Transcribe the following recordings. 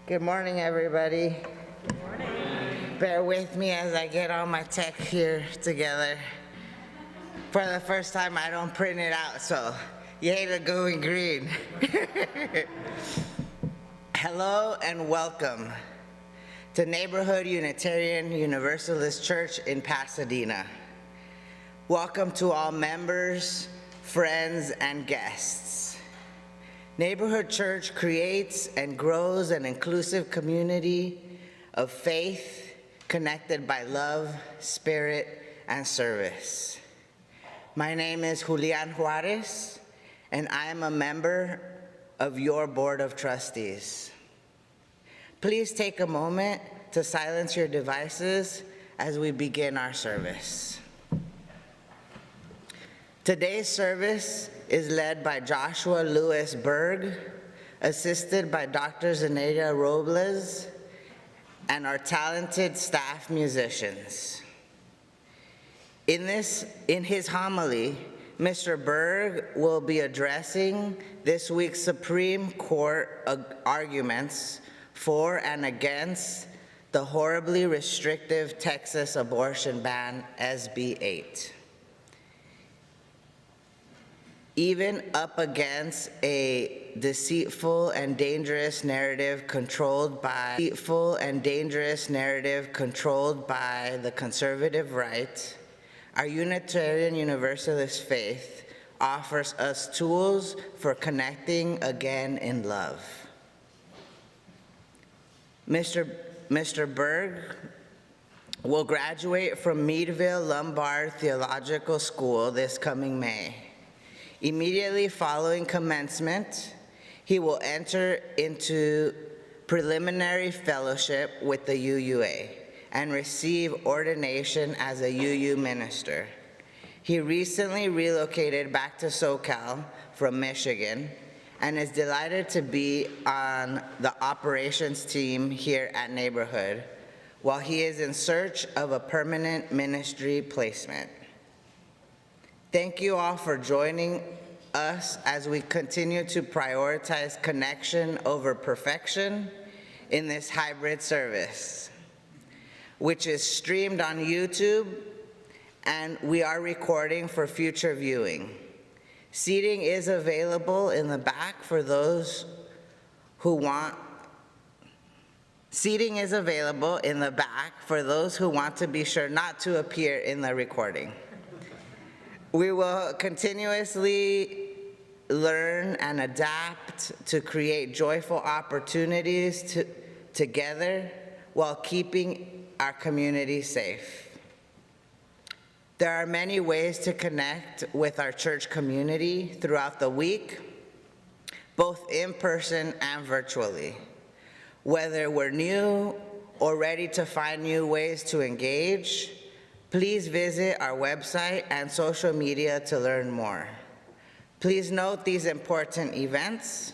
Good morning, everybody. Good morning. Bear with me as I get all my tech here together. For the first time, I don't print it out, so yay to going green. Hello and welcome to Neighborhood Unitarian Universalist Church in Pasadena. Welcome to all members, friends, and guests. Neighborhood Church creates and grows an inclusive community of faith connected by love, spirit, and service. My name is Julian Juarez, and I am a member of your Board of Trustees. Please take a moment to silence your devices as we begin our service. Today's service is led by Joshua Lewis Berg, assisted by Dr. Zenaida Robles, and our talented staff musicians. In his homily, Mr. Berg will be addressing this week's Supreme Court arguments for and against the horribly restrictive Texas abortion ban, SB 8. Even up against a deceitful and dangerous narrative controlled by the conservative right, our Unitarian Universalist faith offers us tools for connecting again in love. Mr. Berg will graduate from Meadville Lombard Theological School this coming May. Immediately following commencement, he will enter into preliminary fellowship with the UUA and receive ordination as a UU minister. He recently relocated back to SoCal from Michigan and is delighted to be on the operations team here at Neighborhood while he is in search of a permanent ministry placement. Thank you all for joining us as we continue to prioritize connection over perfection in this hybrid service, which is streamed on YouTube, and we are recording for future viewing. Seating is available in the back for those who want to be sure not to appear in the recording. We will continuously learn and adapt to create joyful opportunities together while keeping our community safe. There are many ways to connect with our church community throughout the week, both in person and virtually. Whether we're new or ready to find new ways to engage, please visit our website and social media to learn more. Please note these important events.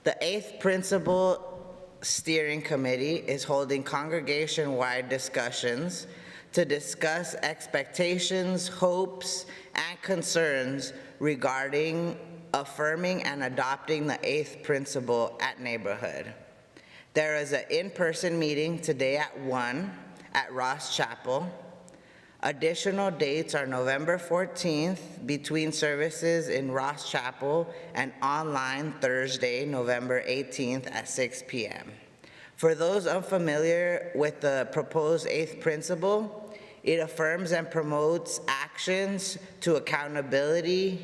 The 8th Principal Steering Committee is holding congregation-wide discussions to discuss expectations, hopes, and concerns regarding affirming and adopting the 8th principle at Neighborhood. There is an in-person meeting today at 1 at Ross Chapel. Additional dates are November 14th between services in Ross Chapel and online Thursday, November 18th at 6 p.m. For those unfamiliar with the proposed 8th principle, it affirms and promotes actions to accountably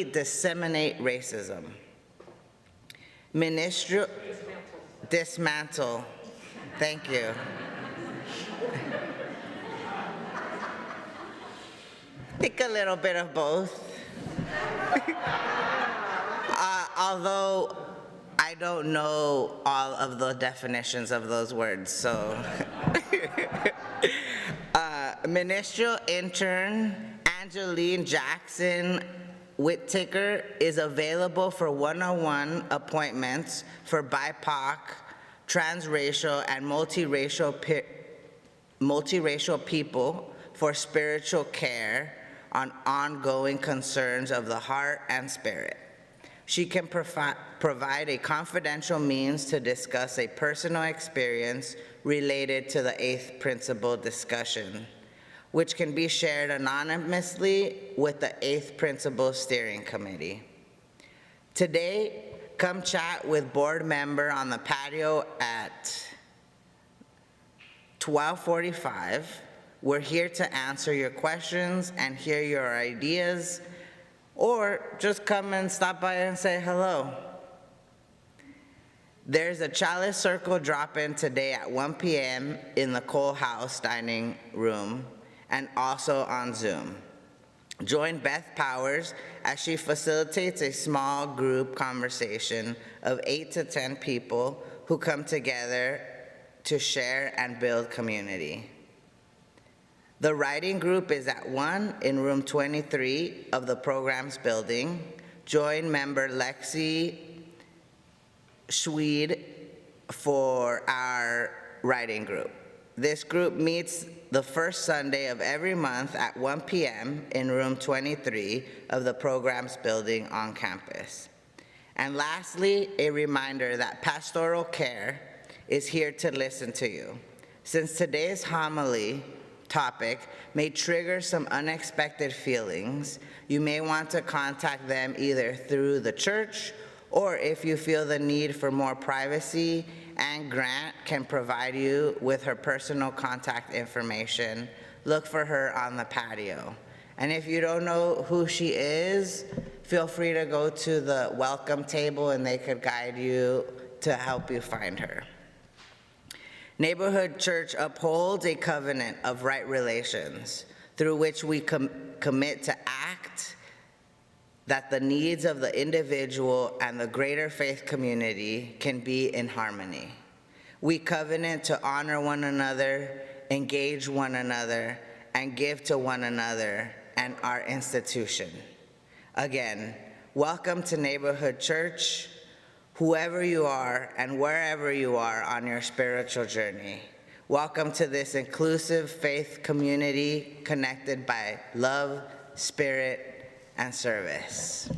disseminate racism. Dismantle. Thank you. I think a little bit of both. Although I don't know all of the definitions of those words, so. Ministerial intern Angeline Jackson Whittaker is available for one-on-one appointments for BIPOC, transracial, and multiracial people for spiritual care on ongoing concerns of the heart and spirit. She can provide a confidential means to discuss a personal experience related to the eighth principle discussion, which can be shared anonymously with the eighth principle steering committee. Today, come chat with board member on the patio at 12:45. We're here to answer your questions and hear your ideas, or just come and stop by and say hello. There's a Chalice Circle drop-in today at 1 p.m. in the Cole House dining room and also on Zoom. Join Beth Powers as she facilitates a small group conversation of 8 to 10 people who come together to share and build community. The writing group is at 1 in room 23 of the programs building. Join member Lexi Schweed for our writing group. This group meets the first Sunday of every month at 1 p.m. in room 23 of the programs building on campus. And lastly, a reminder that pastoral care is here to listen to you. Since today's homily topic may trigger some unexpected feelings, you may want to contact them either through the church, or if you feel the need for more privacy, Anne Grant can provide you with her personal contact information. Look for her on the patio. And if you don't know who she is, feel free to go to the welcome table and they could guide you to help you find her. Neighborhood Church upholds a covenant of right relations through which we commit to act that the needs of the individual and the greater faith community can be in harmony. We covenant to honor one another, engage one another, and give to one another and our institution. Again, welcome to Neighborhood Church, whoever you are and wherever you are on your spiritual journey. Welcome to this inclusive faith community connected by love, spirit, and service.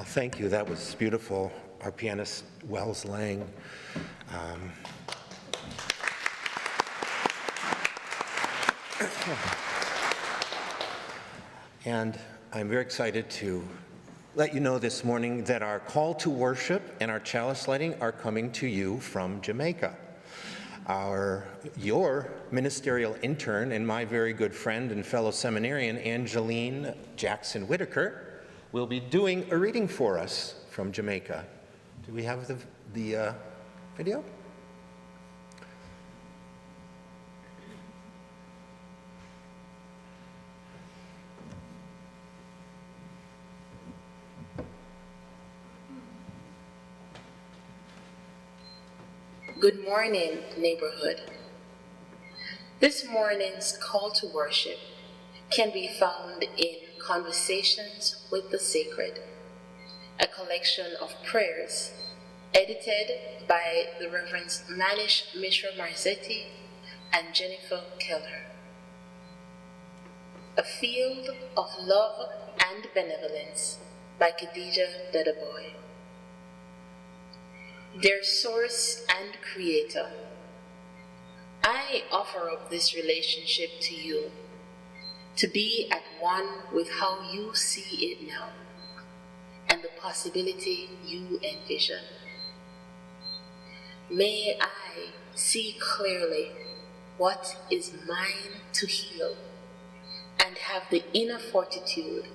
Thank you. That was beautiful. Our pianist, Wells Lang. And I'm very excited to let you know this morning that our call to worship and our chalice lighting are coming to you from Jamaica. Your ministerial intern and my very good friend and fellow seminarian, Angeline Jackson Whitaker, will be doing a reading for us from Jamaica. Do we have the video? Good morning, neighborhood. This morning's call to worship can be found in Conversations with the Sacred, a collection of prayers edited by the Reverends Manish Mishra Marzetti and Jennifer Keller. A Field of Love and Benevolence by Khadija Dadaboy. Their source and creator, I offer up this relationship to you to be at one with how you see it now and the possibility you envision. May I see clearly what is mine to heal and have the inner fortitude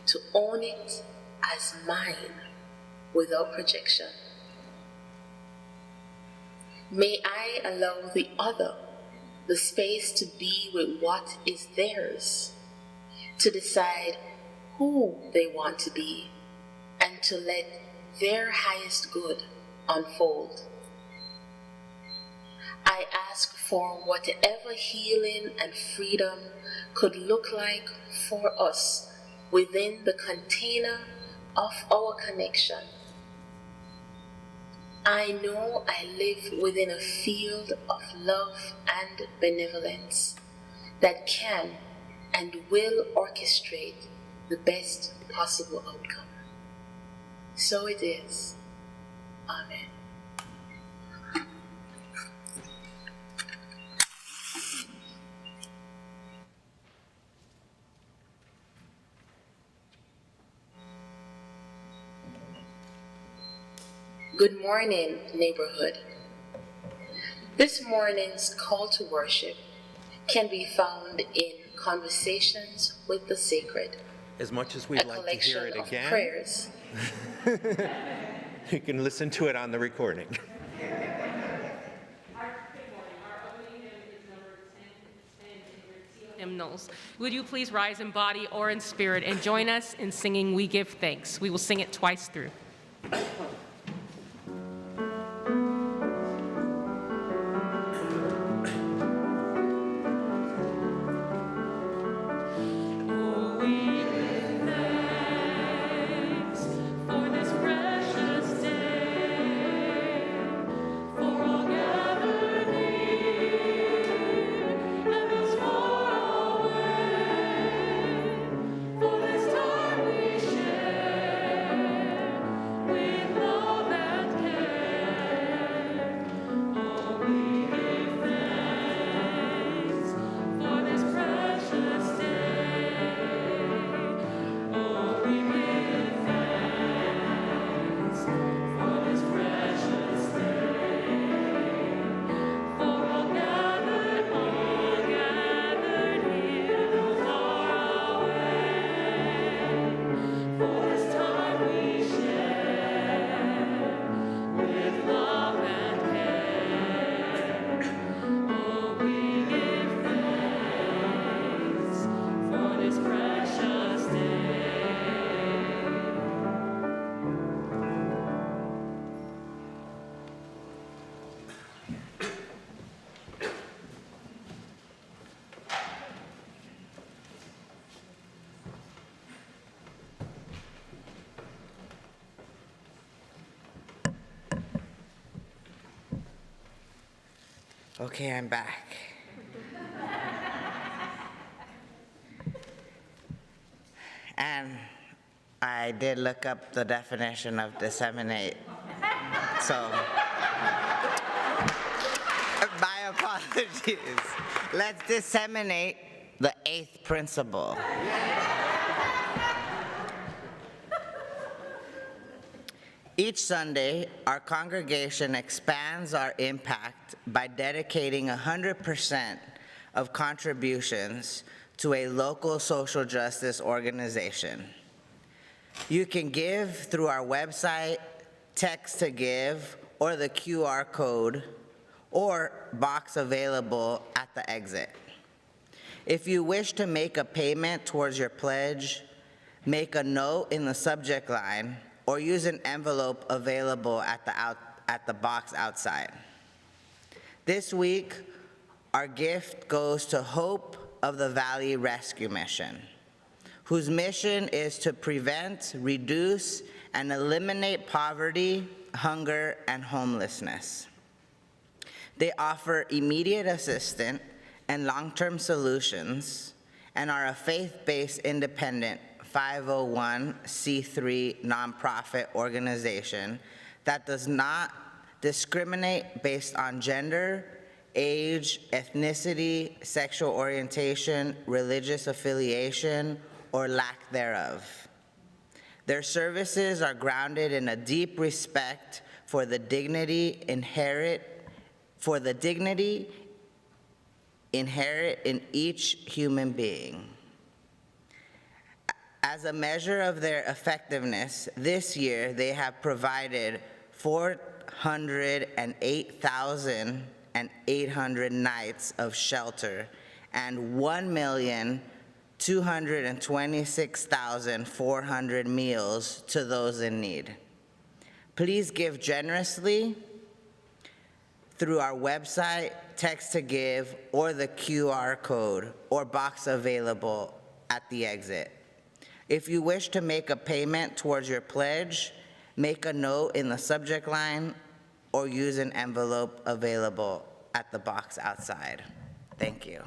to own it as mine without projection. May I allow the other the space to be with what is theirs, to decide who they want to be, and to let their highest good unfold. I ask for whatever healing and freedom could look like for us within the container of our connection. I know I live within a field of love and benevolence that can and will orchestrate the best possible outcome. So it is. Amen. Good morning, neighborhood. This morning's call to worship can be found in Conversations with the Sacred. As much as we'd like to hear it again, prayers. You can listen to it on the recording. Hymnals. Would you please rise in body or in spirit and join us in singing We Give Thanks? We will sing it twice through. Okay, I'm back. And I did look up the definition of disseminate, so my apologies. Let's disseminate the 8th principle. Each Sunday, our congregation expands our impact by dedicating 100% of contributions to a local social justice organization. You can give through our website, text to give, or the QR code, or box available at the exit. If you wish to make a payment towards your pledge, make a note in the subject line or use an envelope available at the box outside. This week, our gift goes to Hope of the Valley Rescue Mission, whose mission is to prevent, reduce, and eliminate poverty, hunger, and homelessness. They offer immediate assistance and long-term solutions and are a faith-based independent 501c3 nonprofit organization that does not discriminate based on gender, age, ethnicity, sexual orientation, religious affiliation, or lack thereof. Their services are grounded in a deep respect for the dignity inherent in each human being. As a measure of their effectiveness, this year they have provided 408,800 nights of shelter and 1,226,400 meals to those in need. Please give generously through our website, text to give, or the QR code or box available at the exit. If you wish to make a payment towards your pledge, make a note in the subject line or use an envelope available at the box outside. Thank you.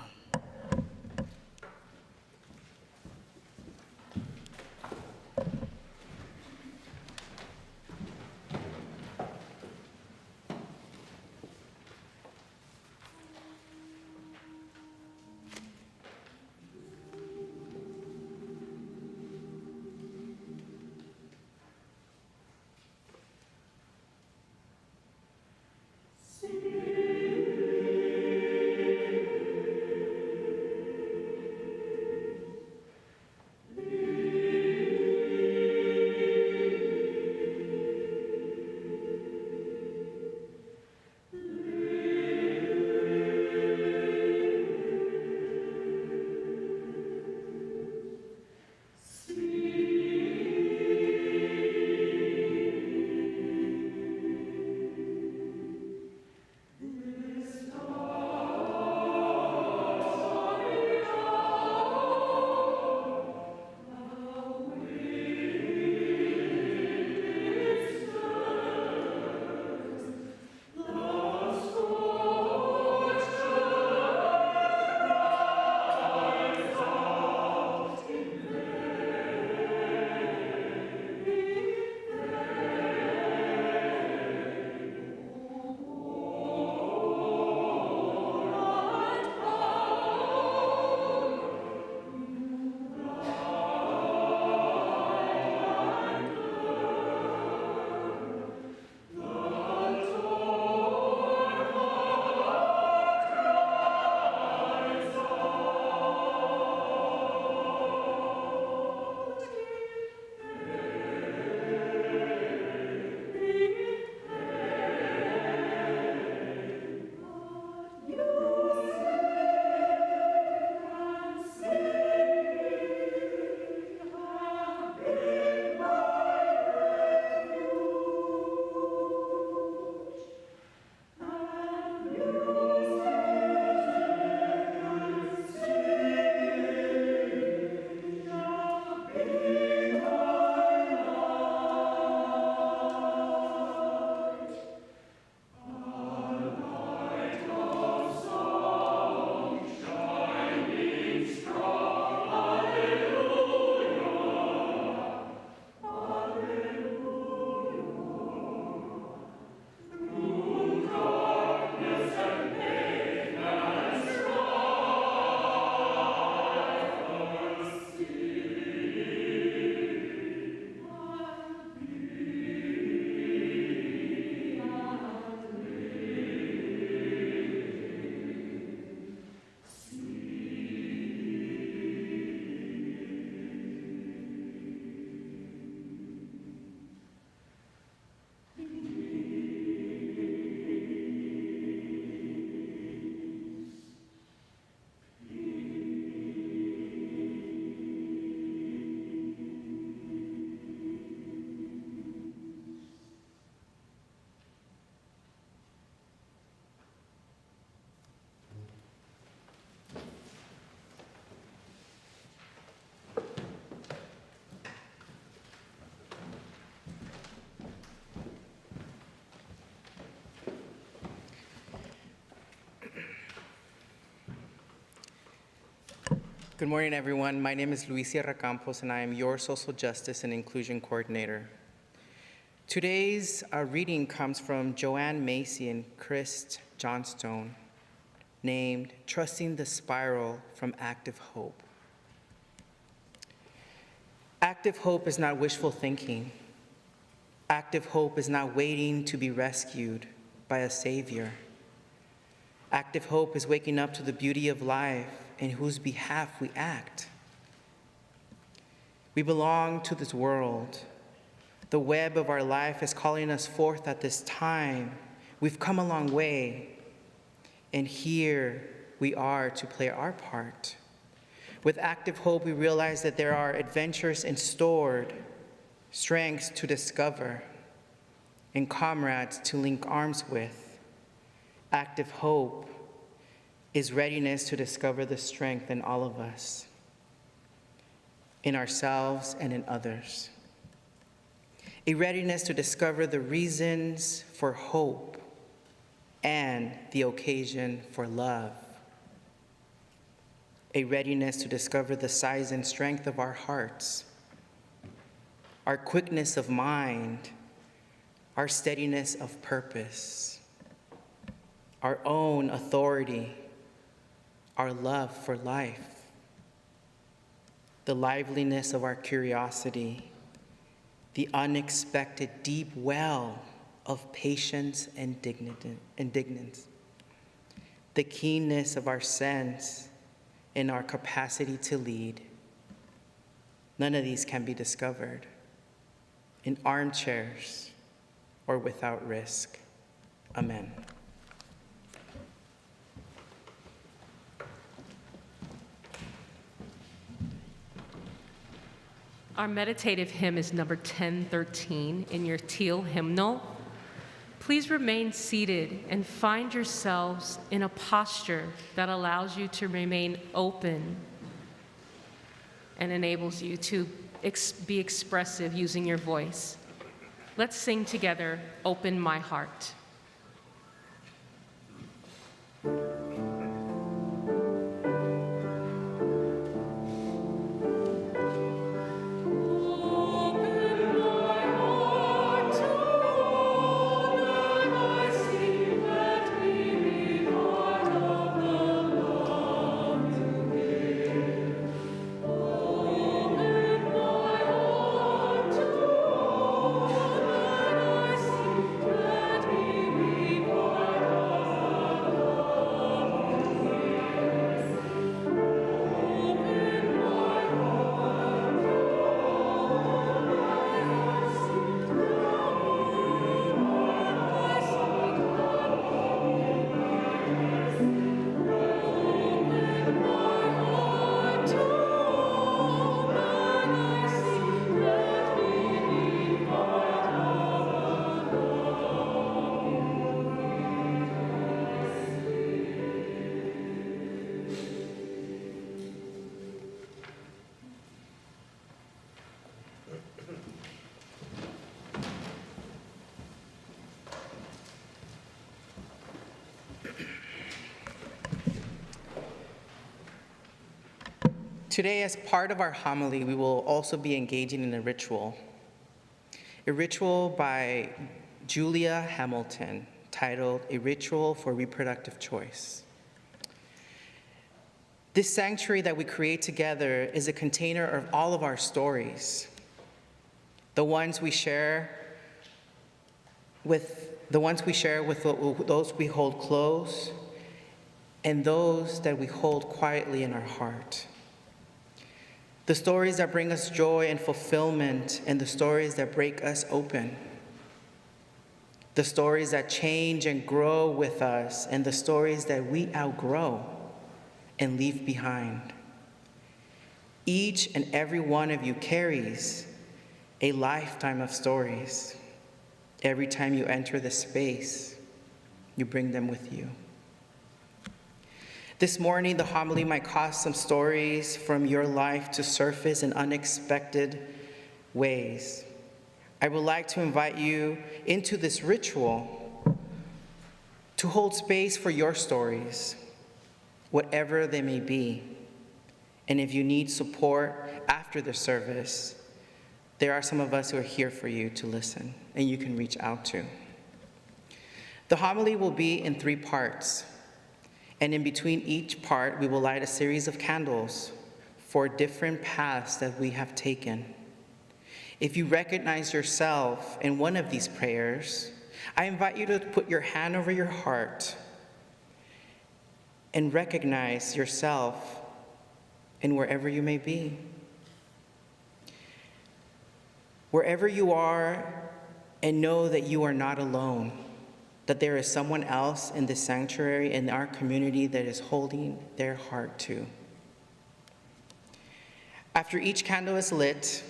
Good morning, everyone. My name is Luis Sierra Campos, and I am your Social Justice and Inclusion Coordinator. Today's reading comes from Joanne Macy and Chris Johnstone, named Trusting the Spiral from Active Hope. Active hope is not wishful thinking. Active hope is not waiting to be rescued by a savior. Active hope is waking up to the beauty of life in whose behalf we act. We belong to this world. The web of our life is calling us forth at this time. We've come a long way, and here we are to play our part. With active hope, we realize that there are adventures in stored, strengths to discover, and comrades to link arms with. Active hope is readiness to discover the strength in all of us, in ourselves and in others. A readiness to discover the reasons for hope and the occasion for love. A readiness to discover the size and strength of our hearts, our quickness of mind, our steadiness of purpose, our own authority, our love for life, the liveliness of our curiosity, the unexpected deep well of patience and indignance, the keenness of our sense and our capacity to lead. None of these can be discovered in armchairs or without risk. Amen. Our meditative hymn is number 1013 in your teal hymnal. Please remain seated and find yourselves in a posture that allows you to remain open and enables you to be expressive using your voice. Let's sing together, Open My Heart. Today, as part of our homily, we will also be engaging in a ritual by Julia Hamilton, titled A Ritual for Reproductive Choice. This sanctuary that we create together is a container of all of our stories, the ones we share with those we hold close, and those that we hold quietly in our heart. The stories that bring us joy and fulfillment, and the stories that break us open. The stories that change and grow with us, and the stories that we outgrow and leave behind. Each and every one of you carries a lifetime of stories. Every time you enter the space, you bring them with you. This morning, the homily might cause some stories from your life to surface in unexpected ways. I would like to invite you into this ritual to hold space for your stories, whatever they may be, And if you need support after the service, there are some of us who are here for you to listen and you can reach out to. The homily will be in 3 parts, and in between each part, we will light a series of candles for different paths that we have taken. If you recognize yourself in one of these prayers, I invite you to put your hand over your heart and recognize yourself in wherever you may be. Wherever you are, and know that you are not alone, that there is someone else in this sanctuary, in our community, that is holding their heart too. After each candle is lit,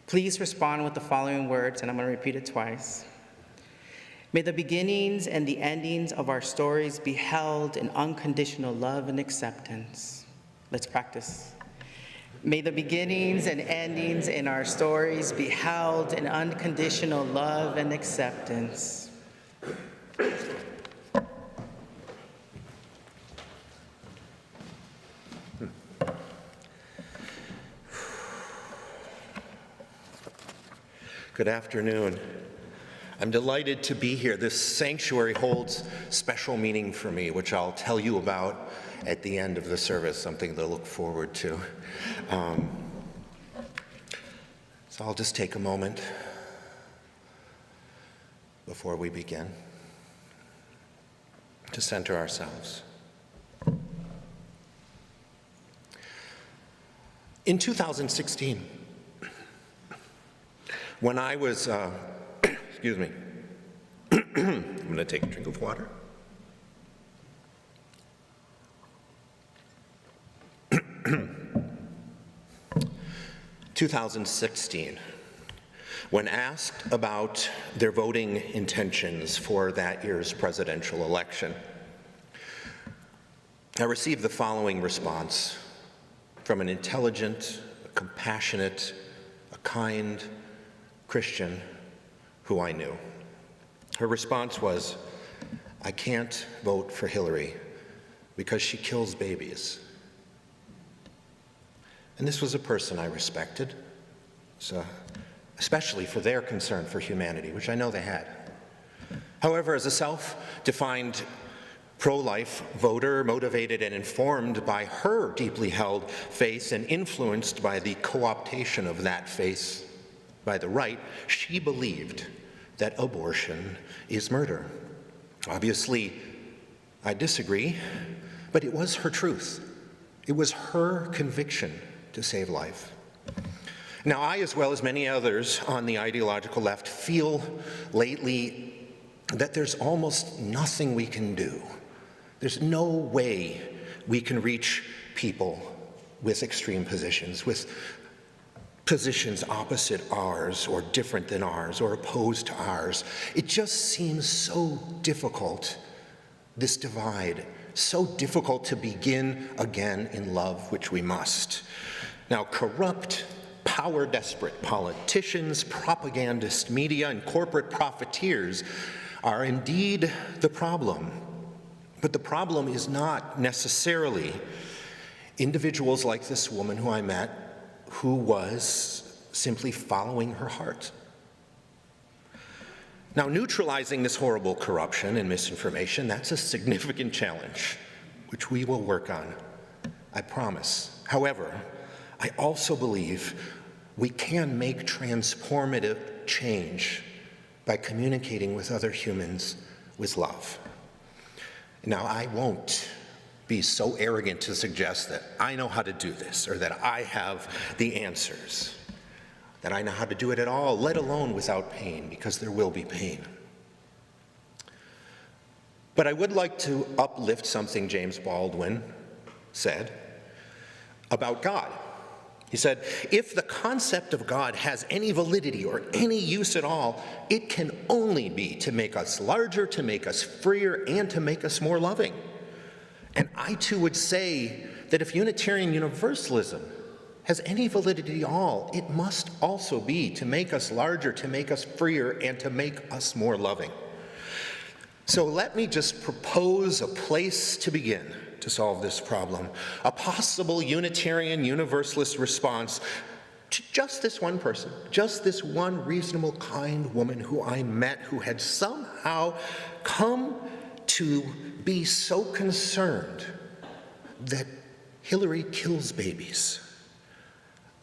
please respond with the following words, and I'm going to repeat it twice. May the beginnings and the endings of our stories be held in unconditional love and acceptance. Let's practice. May the beginnings and endings in our stories be held in unconditional love and acceptance. Good afternoon. I'm delighted to be here. This sanctuary holds special meaning for me, which I'll tell you about at the end of the service, something to look forward to. So I'll just take a moment before we begin to center ourselves. In 2016, when I was, excuse me, I'm going to take a drink of water. 2016, when asked about their voting intentions for that year's presidential election, I received the following response from an intelligent, compassionate, a kind Christian who I knew. Her response was, "I can't vote for Hillary because she kills babies." And this was a person I respected, so especially for their concern for humanity, which I know they had. However, as a self-defined pro-life voter, motivated and informed by her deeply held faith and influenced by the co-optation of that faith by the right, she believed that abortion is murder. Obviously, I disagree, but it was her truth. It was her conviction to save life. Now, I, as well as many others on the ideological left, feel lately that there's almost nothing we can do. There's no way we can reach people with extreme positions, with positions opposite ours or different than ours or opposed to ours. It just seems so difficult, this divide, so difficult to begin again in love, which we must. Now, corrupt, power-desperate politicians, propagandist media, and corporate profiteers are indeed the problem. But the problem is not necessarily individuals like this woman who I met, who was simply following her heart. Now, neutralizing this horrible corruption and misinformation, that's a significant challenge, which we will work on, I promise. However, I also believe we can make transformative change by communicating with other humans with love. Now, I won't be so arrogant to suggest that I know how to do this or that I have the answers, that I know how to do it at all, let alone without pain, because there will be pain. But I would like to uplift something James Baldwin said about God. He said, if the concept of God has any validity or any use at all, it can only be to make us larger, to make us freer, and to make us more loving. And I too would say that if Unitarian Universalism has any validity at all, it must also be to make us larger, to make us freer, and to make us more loving. So let me just propose a place to begin to solve this problem. A possible Unitarian Universalist response to just this one person, just this one reasonable, kind woman who I met, who had somehow come to be so concerned that Hillary kills babies.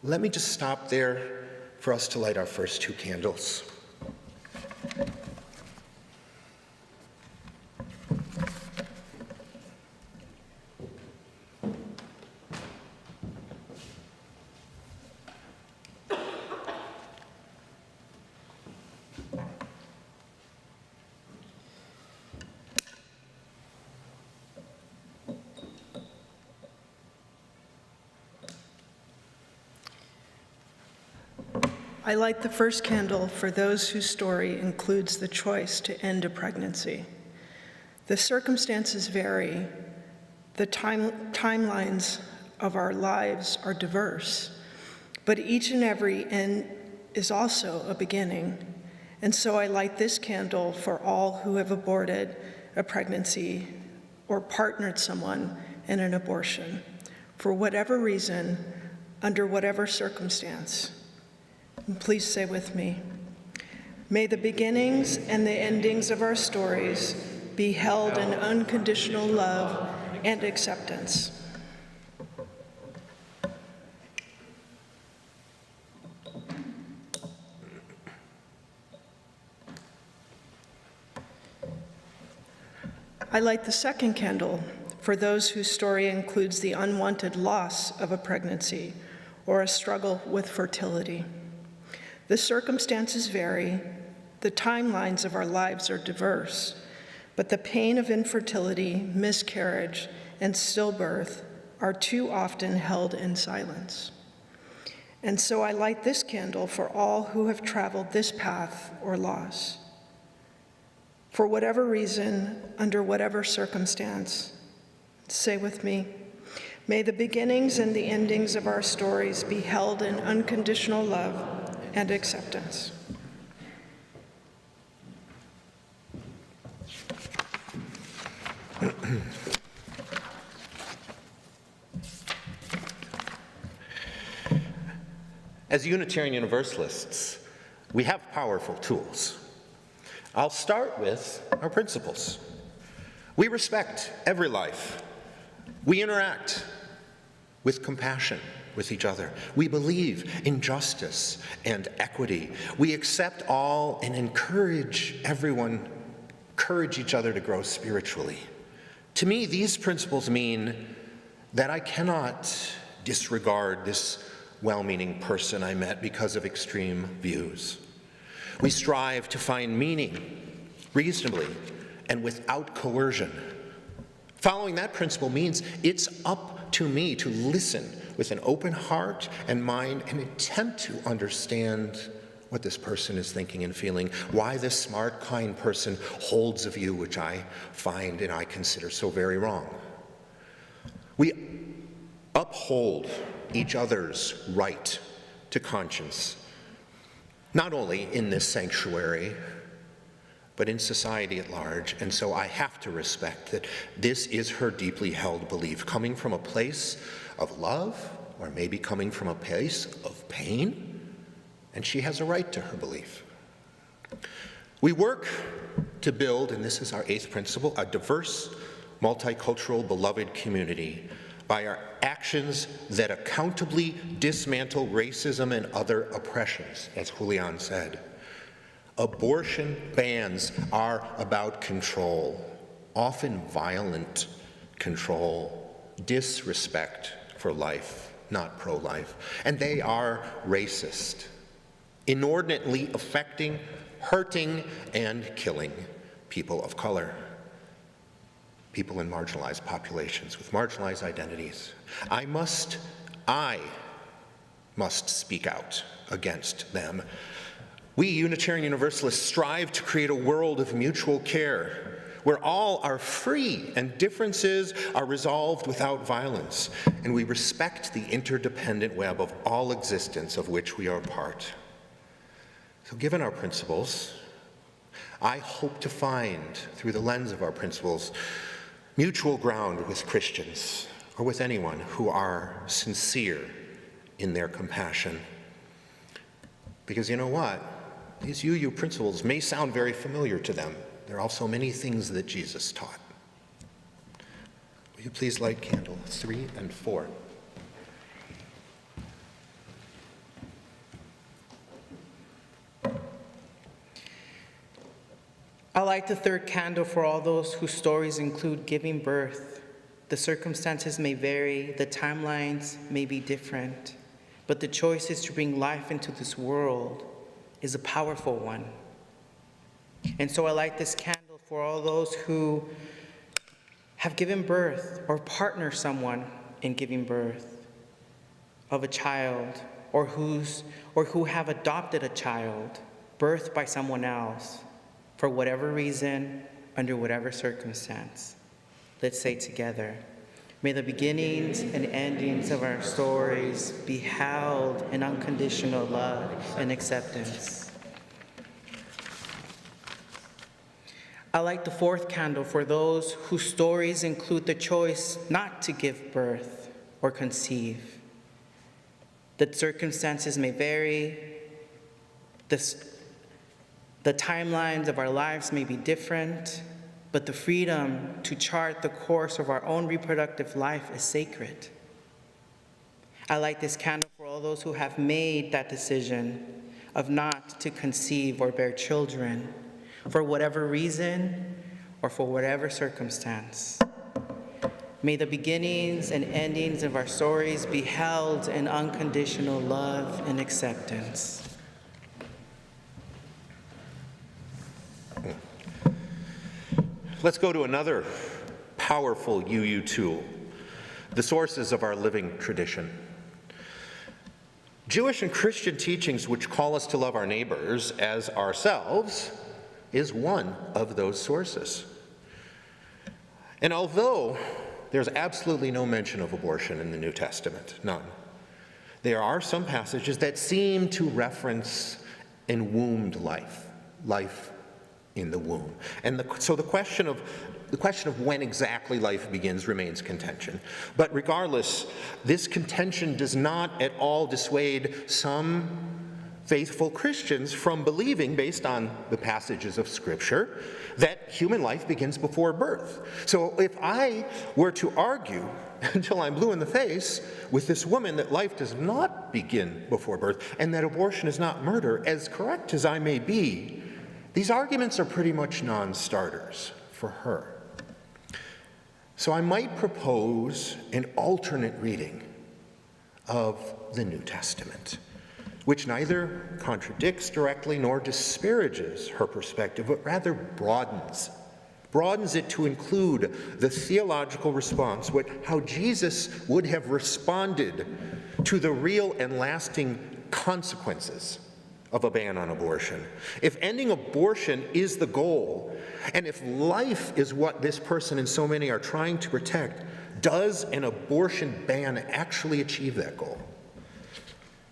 Let me just stop there for us to light our first 2 candles. I light the first candle for those whose story includes the choice to end a pregnancy. The circumstances vary. The timelines of our lives are diverse, but each and every end is also a beginning. And so I light this candle for all who have aborted a pregnancy or partnered someone in an abortion, for whatever reason, under whatever circumstance. And please say with me, may the beginnings and the endings of our stories be held in unconditional love and acceptance. I light the second candle for those whose story includes the unwanted loss of a pregnancy or a struggle with fertility. The circumstances vary, the timelines of our lives are diverse, but the pain of infertility, miscarriage, and stillbirth are too often held in silence. And so I light this candle for all who have traveled this path or loss. For whatever reason, under whatever circumstance, say with me, may the beginnings and the endings of our stories be held in unconditional love and acceptance. As Unitarian Universalists, we have powerful tools. I'll start with our principles. We respect every life. We interact with compassion with each other. We believe in justice and equity. We accept all and encourage everyone, encourage each other to grow spiritually. To me, these principles mean that I cannot disregard this well-meaning person I met because of extreme views. We strive to find meaning reasonably and without coercion. Following that principle means it's up to me to listen with an open heart and mind and attempt to understand what this person is thinking and feeling, why this smart, kind person holds a view which I find and I consider so very wrong. We uphold each other's right to conscience, not only in this sanctuary, but in society at large. And so I have to respect that this is her deeply held belief, coming from a place of love, or maybe coming from a place of pain, and she has a right to her belief. We work to build, and this is our 8th principle, a diverse, multicultural, beloved community by our actions that accountably dismantle racism and other oppressions, as Julian said. Abortion bans are about control, often violent control, disrespect for life, not pro-life, and they are racist, inordinately affecting, hurting, and killing people of color, people in marginalized populations with marginalized identities. I must speak out against them. We Unitarian Universalists strive to create a world of mutual care where all are free and differences are resolved without violence, and we respect the interdependent web of all existence of which we are a part. So given our principles, I hope to find, through the lens of our principles, mutual ground with Christians or with anyone who are sincere in their compassion. Because you know what? These UU principles may sound very familiar to them. There are also many things that Jesus taught. Will you please light candle 3 and 4? I light the third candle for all those whose stories include giving birth. The circumstances may vary, the timelines may be different, but the choices to bring life into this world is a powerful one. And so I light this candle for all those who have given birth or partner someone in giving birth of a child, or who have adopted a child birthed by someone else for whatever reason, under whatever circumstance. Let's say together, may the beginnings and endings of our stories be held in unconditional love and acceptance. I light the fourth candle for those whose stories include the choice not to give birth or conceive. The circumstances may vary, the timelines of our lives may be different, but the freedom to chart the course of our own reproductive life is sacred. I light this candle for all those who have made that decision of not to conceive or bear children for whatever reason or for whatever circumstance. May the beginnings and endings of our stories be held in unconditional love and acceptance. Let's go to another powerful UU tool, the sources of our living tradition. Jewish and Christian teachings which call us to love our neighbors as ourselves is one of those sources. And although there's absolutely no mention of abortion in the New Testament, none, there are some passages that seem to reference enwombed life, life in the womb. And so the question of when exactly life begins remains contention. But regardless, this contention does not at all dissuade some faithful Christians from believing, based on the passages of Scripture, that human life begins before birth. So if I were to argue until I'm blue in the face with this woman that life does not begin before birth and that abortion is not murder, as correct as I may be, these arguments are pretty much non-starters for her. So I might propose an alternate reading of the New Testament, which neither contradicts directly nor disparages her perspective, but rather broadens it to include the theological response, how Jesus would have responded to the real and lasting consequences of a ban on abortion. If ending abortion is the goal, and if life is what this person and so many are trying to protect, does an abortion ban actually achieve that goal?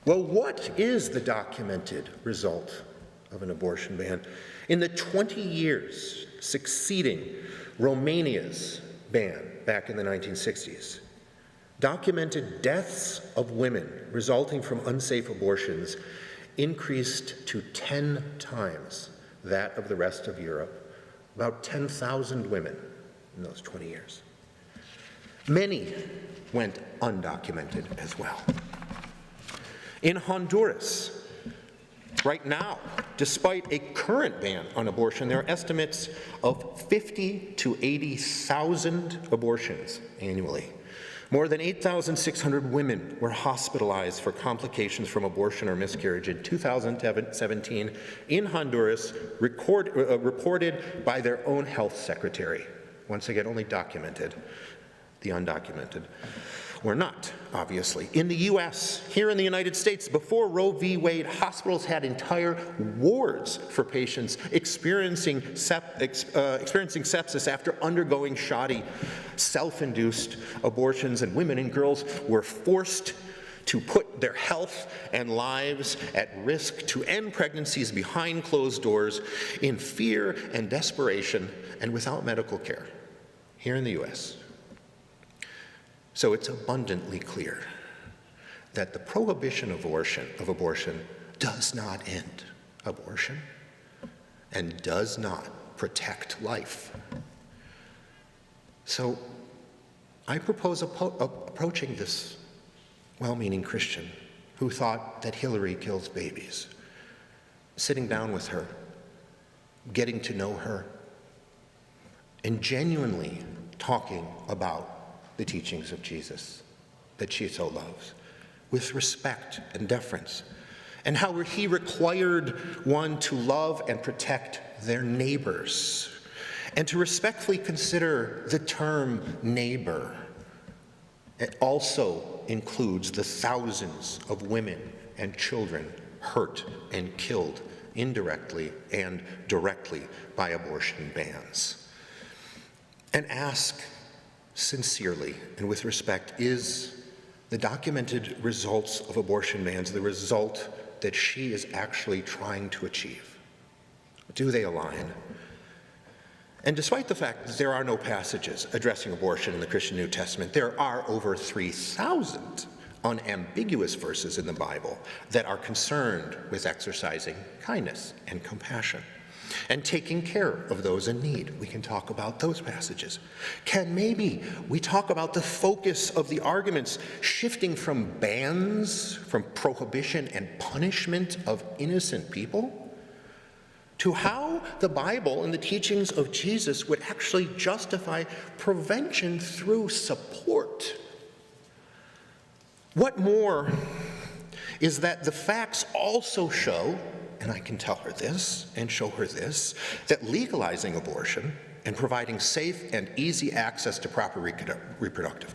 Well, what is the documented result of an abortion ban? In the 20 years succeeding Romania's ban back in the 1960s, documented deaths of women resulting from unsafe abortions increased to 10 times that of the rest of Europe, about 10,000 women in those 20 years. Many went undocumented as well. In Honduras, right now, despite a current ban on abortion, there are estimates of 50 to 80,000 abortions annually. More than 8,600 women were hospitalized for complications from abortion or miscarriage in 2017 in Honduras, reported by their own health secretary. Once again, only documented. The undocumented were not, obviously. In the US, here in the United States, before Roe v. Wade, hospitals had entire wards for patients experiencing sepsis after undergoing shoddy, self-induced abortions, and women and girls were forced to put their health and lives at risk to end pregnancies behind closed doors in fear and desperation and without medical care. here in the US. So it's abundantly clear that the prohibition of abortion does not end abortion and does not protect life. So I propose approaching this well-meaning Christian who thought that Hillary kills babies, sitting down with her, getting to know her, and genuinely talking about the teachings of Jesus that she so loves, with respect and deference, and how he required one to love and protect their neighbors, and to respectfully consider the term neighbor. It also includes the thousands of women and children hurt and killed indirectly and directly by abortion bans. And ask sincerely and with respect, is the documented results of abortion bans the result that she is actually trying to achieve? Do they align? And despite the fact that there are no passages addressing abortion in the Christian New Testament, there are over 3,000 unambiguous verses in the Bible that are concerned with exercising kindness and compassion and taking care of those in need. We can talk about those passages. Can maybe we talk about the focus of the arguments shifting from bans, from prohibition and punishment of innocent people, to how the Bible and the teachings of Jesus would actually justify prevention through support? What more is that the facts also show, and I can tell her this and show her this, that legalizing abortion and providing safe and easy access to proper reproductive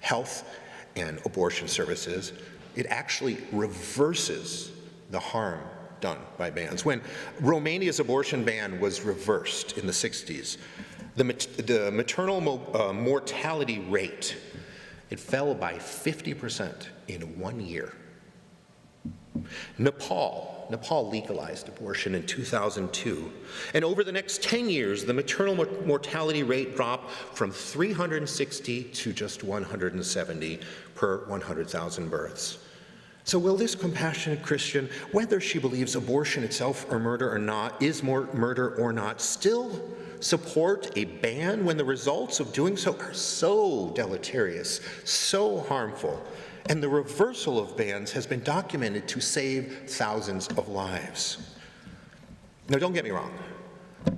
health and abortion services, it actually reverses the harm done by bans. When Romania's abortion ban was reversed in the 60s, the maternal mortality rate, it fell by 50% in 1 year. Nepal legalized abortion in 2002, and over the next 10 years, the maternal mortality rate dropped from 360 to just 170 per 100,000 births. So will this compassionate Christian, whether she believes abortion itself or murder or not, is more murder or not, still support a ban when the results of doing so are so deleterious, so harmful, and the reversal of bans has been documented to save thousands of lives? Now, don't get me wrong.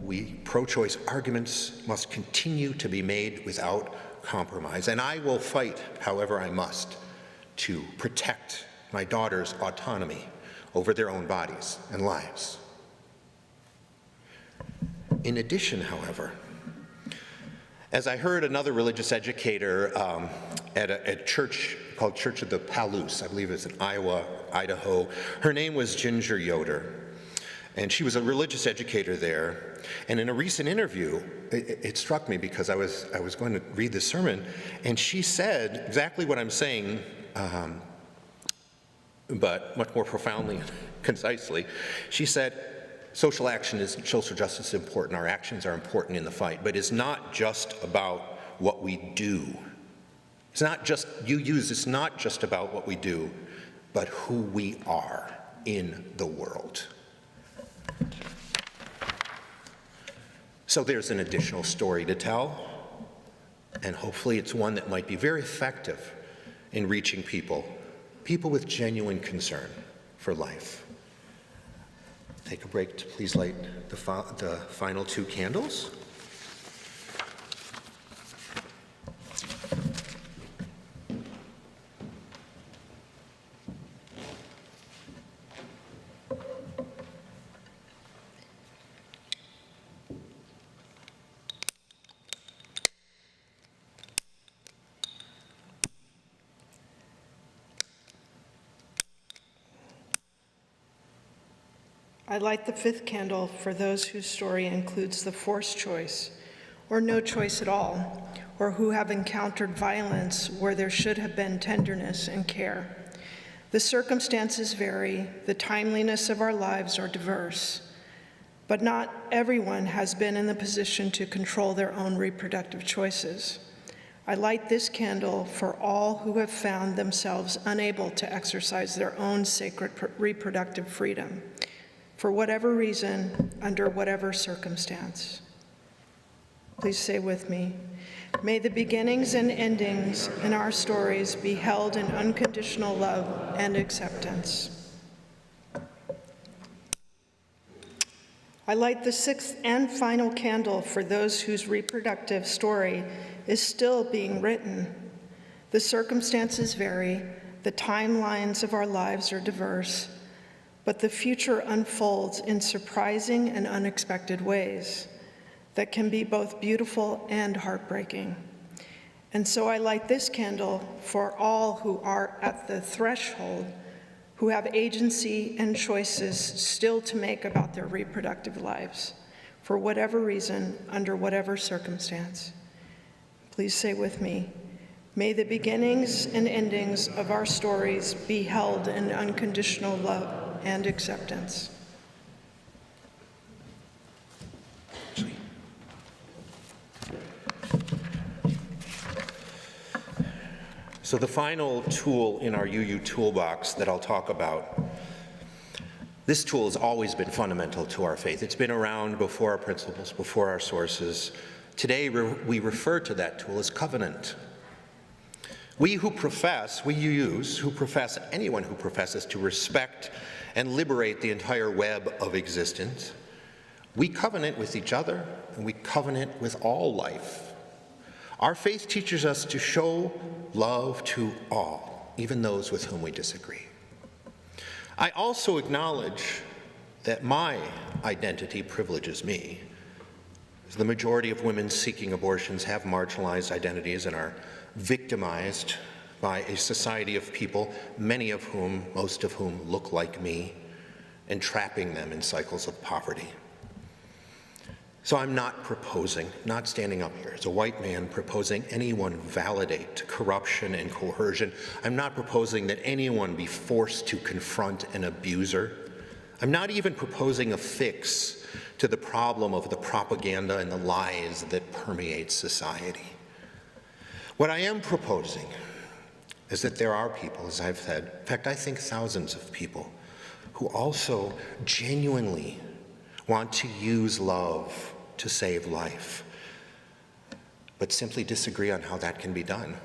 We pro-choice arguments must continue to be made without compromise, and I will fight however I must to protect my daughter's autonomy over their own bodies and lives. In addition, however, as I heard another religious educator at a church called Church of the Palouse, I believe it's in Iowa, Idaho, her name was Ginger Yoder, and she was a religious educator there. And in a recent interview, it struck me because I was going to read the sermon, and she said exactly what I'm saying, but much more profoundly and concisely. She said, social justice is important. Our actions are important in the fight, but it's not just about what we do. It's not just, it's not just about what we do, but who we are in the world. So there's an additional story to tell, and hopefully it's one that might be very effective in reaching people with genuine concern for life. Take a break to please light the final 2 candles. I light the 5th candle for those whose story includes the forced choice, or no choice at all, or who have encountered violence where there should have been tenderness and care. The circumstances vary, the timeliness of our lives are diverse, but not everyone has been in the position to control their own reproductive choices. I light this candle for all who have found themselves unable to exercise their own sacred reproductive freedom, for whatever reason, under whatever circumstance. Please say with me, may the beginnings and endings in our stories be held in unconditional love and acceptance. I light the sixth and final candle for those whose reproductive story is still being written. The circumstances vary, the timelines of our lives are diverse, but the future unfolds in surprising and unexpected ways that can be both beautiful and heartbreaking. And so I light this candle for all who are at the threshold, who have agency and choices still to make about their reproductive lives, for whatever reason, under whatever circumstance. Please say with me, may the beginnings and endings of our stories be held in unconditional love and acceptance. So the final tool in our UU toolbox that I'll talk about, this tool has always been fundamental to our faith. It's been around before our principles, before our sources. Today we refer to that tool as covenant. We who profess, we UUs who profess, anyone who professes to respect and liberate the entire web of existence, we covenant with each other and we covenant with all life. Our faith teaches us to show love to all, even those with whom we disagree. I also acknowledge that my identity privileges me, as the majority of women seeking abortions have marginalized identities and are victimized by a society of people, many of whom, most of whom, look like me, entrapping them in cycles of poverty. So I'm not proposing, not standing up here as a white man proposing anyone validate corruption and coercion. I'm not proposing that anyone be forced to confront an abuser. I'm not even proposing a fix to the problem of the propaganda and the lies that permeate society. What I am proposing is that there are people, as I've said, in fact, I think thousands of people, who also genuinely want to use love to save life, but simply disagree on how that can be done.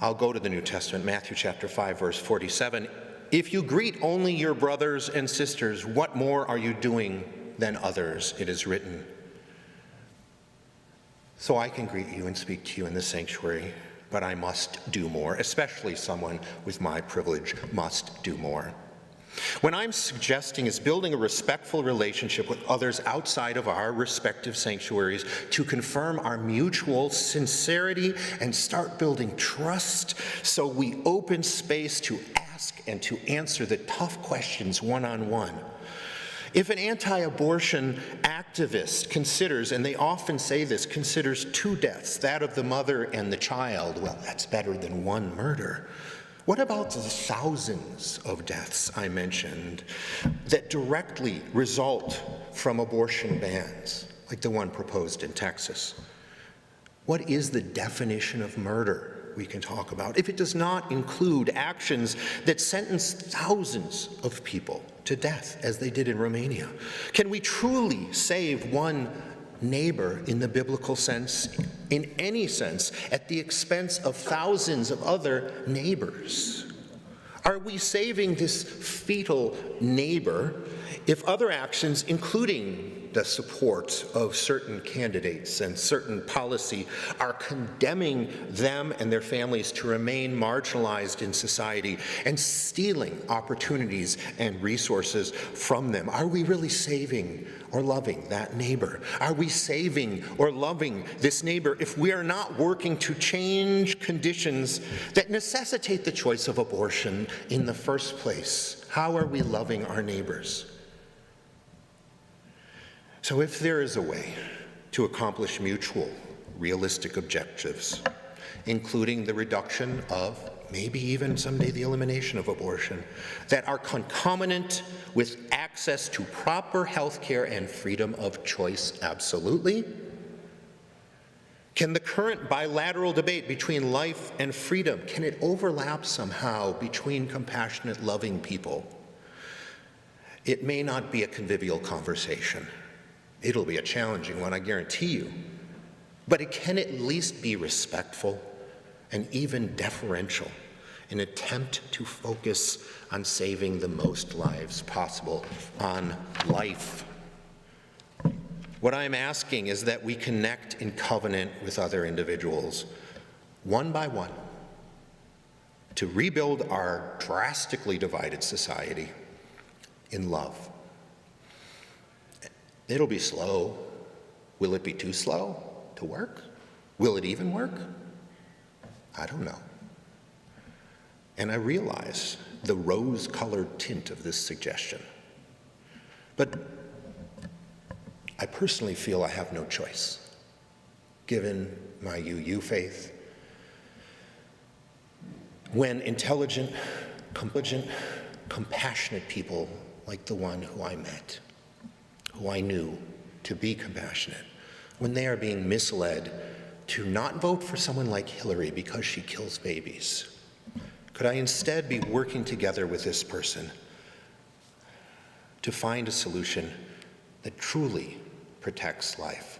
I'll go to the New Testament, Matthew chapter 5, verse 47. If you greet only your brothers and sisters, what more are you doing than others? It is written. So I can greet you and speak to you in the sanctuary, but I must do more, especially someone with my privilege must do more. What I'm suggesting is building a respectful relationship with others outside of our respective sanctuaries to confirm our mutual sincerity and start building trust so we open space to ask and to answer the tough questions one-on-one. If an anti-abortion activist considers, and they often say this, considers two deaths, that of the mother and the child, well, that's better than one murder. What about the thousands of deaths I mentioned that directly result from abortion bans, like the one proposed in Texas? What is the definition of murder we can talk about if it does not include actions that sentence thousands of people to death, as they did in Romania? Can we truly save one neighbor in the biblical sense, in any sense, at the expense of thousands of other neighbors? Are we saving this fetal neighbor if other actions, including the support of certain candidates and certain policy, are condemning them and their families to remain marginalized in society and stealing opportunities and resources from them? Are we really saving or loving that neighbor? Are we saving or loving this neighbor if we are not working to change conditions that necessitate the choice of abortion in the first place? How are we loving our neighbors? So if there is a way to accomplish mutual, realistic objectives, including the reduction of maybe even someday the elimination of abortion, that are concomitant with access to proper health care and freedom of choice? Absolutely. Can the current bilateral debate between life and freedom, can it overlap somehow between compassionate, loving people? It may not be a convivial conversation. It'll be a challenging one, I guarantee you. But it can at least be respectful and even deferential, an attempt to focus on saving the most lives possible, on life. What I'm asking is that we connect in covenant with other individuals, one by one, to rebuild our drastically divided society in love. It'll be slow. Will it be too slow to work? Will it even work? I don't know. And I realize the rose-colored tint of this suggestion. But I personally feel I have no choice, given my UU faith. When intelligent, compassionate people like the one who I met, who I knew to be compassionate, when they are being misled to not vote for someone like Hillary because she kills babies, could I instead be working together with this person to find a solution that truly protects life?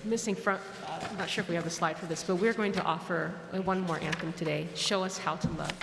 Missing front, I'm not sure if we have a slide for this, but we're going to offer one more anthem today, Show Us How to Love.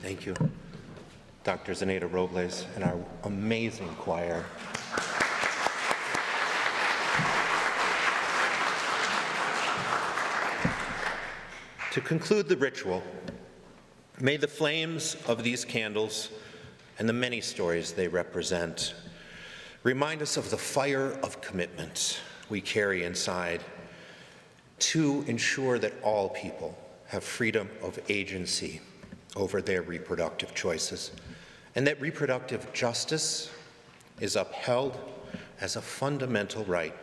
Thank you. Dr. Zenaida Robles and our amazing choir. To conclude the ritual, may the flames of these candles and the many stories they represent remind us of the fire of commitment we carry inside to ensure that all people have freedom of agency over their reproductive choices, and that reproductive justice is upheld as a fundamental right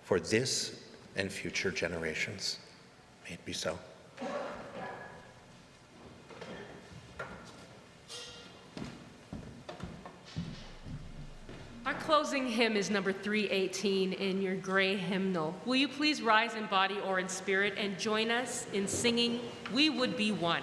for this and future generations. May it be so. Our closing hymn is number 318 in your gray hymnal. Will you please rise in body or in spirit and join us in singing "We Would Be One"?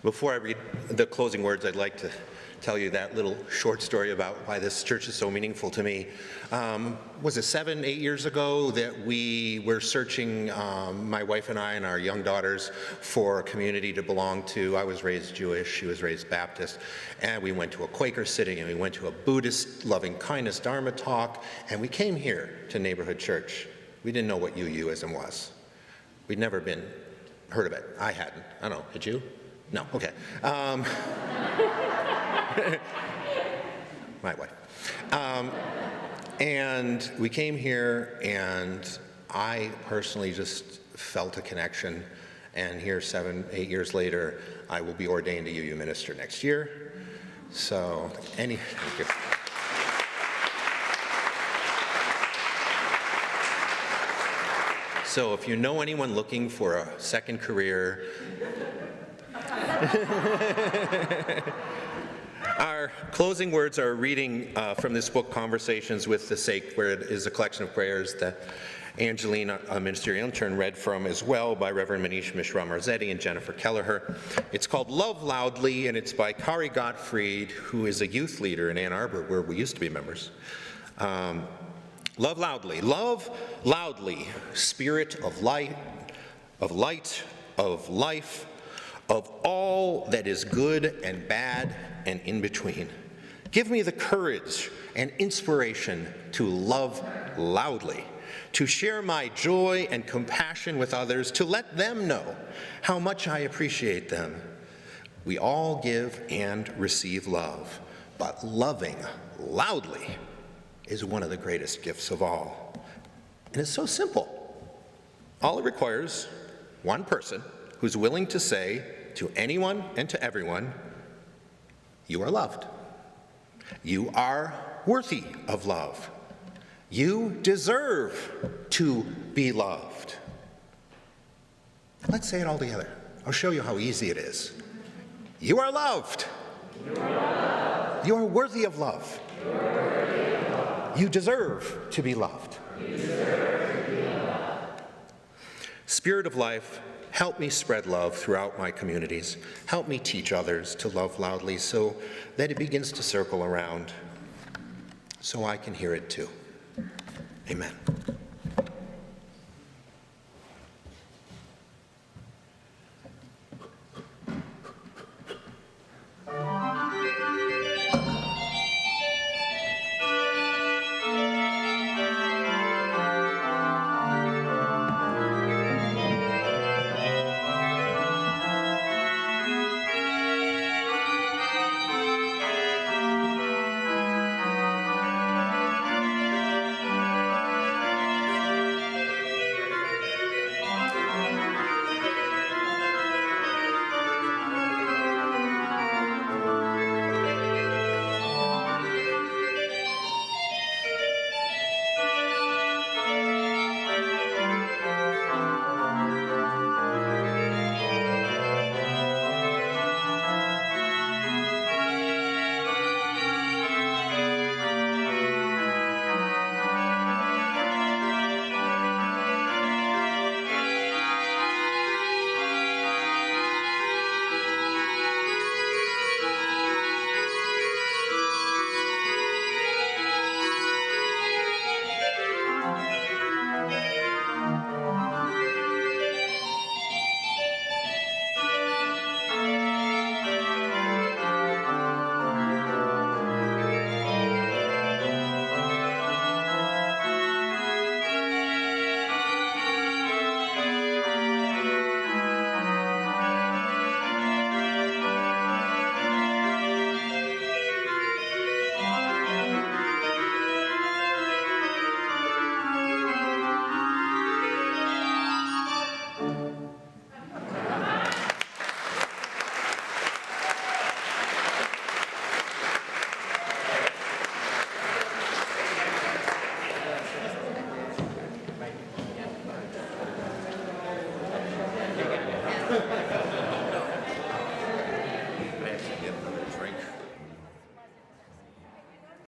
Before I read the closing words, I'd like to tell you that little short story about why this church is so meaningful to me. Was it 7, 8 years ago that we were searching, my wife and I and our young daughters, for a community to belong to? I was raised Jewish, she was raised Baptist, and we went to a Quaker sitting, and we went to a Buddhist loving kindness Dharma talk, and we came here to Neighborhood Church. We didn't know what UUism was. We'd never heard of it. I hadn't. I don't know, had you? No, okay. My wife. And we came here, and I personally just felt a connection. And here, 7, 8 years later, I will be ordained a UU minister next year. So, thank you. So, if you know anyone looking for a second career, our closing words are a reading from this book, Conversations with the Sacred, is a collection of prayers that Angeline, a ministerial intern, read from as well by Reverend Manish Mishra-Marzetti and Jennifer Kelleher. It's called Love Loudly, and it's by Kari Gottfried, who is a youth leader in Ann Arbor, where we used to be members. Love loudly. Love loudly, spirit of light, of life, of all that is good and bad and in between. Give me the courage and inspiration to love loudly, to share my joy and compassion with others, to let them know how much I appreciate them. We all give and receive love, but loving loudly is one of the greatest gifts of all. And it's so simple. All it requires, one person who's willing to say to anyone and to everyone, you are loved. You are worthy of love. You deserve to be loved. Let's say it all together. I'll show you how easy it is. You are loved. You are loved. You are worthy of love. You are worthy of love. You deserve to be loved. You deserve to be loved. Spirit of life, help me spread love throughout my communities. Help me teach others to love loudly so that it begins to circle around, so I can hear it too. Amen.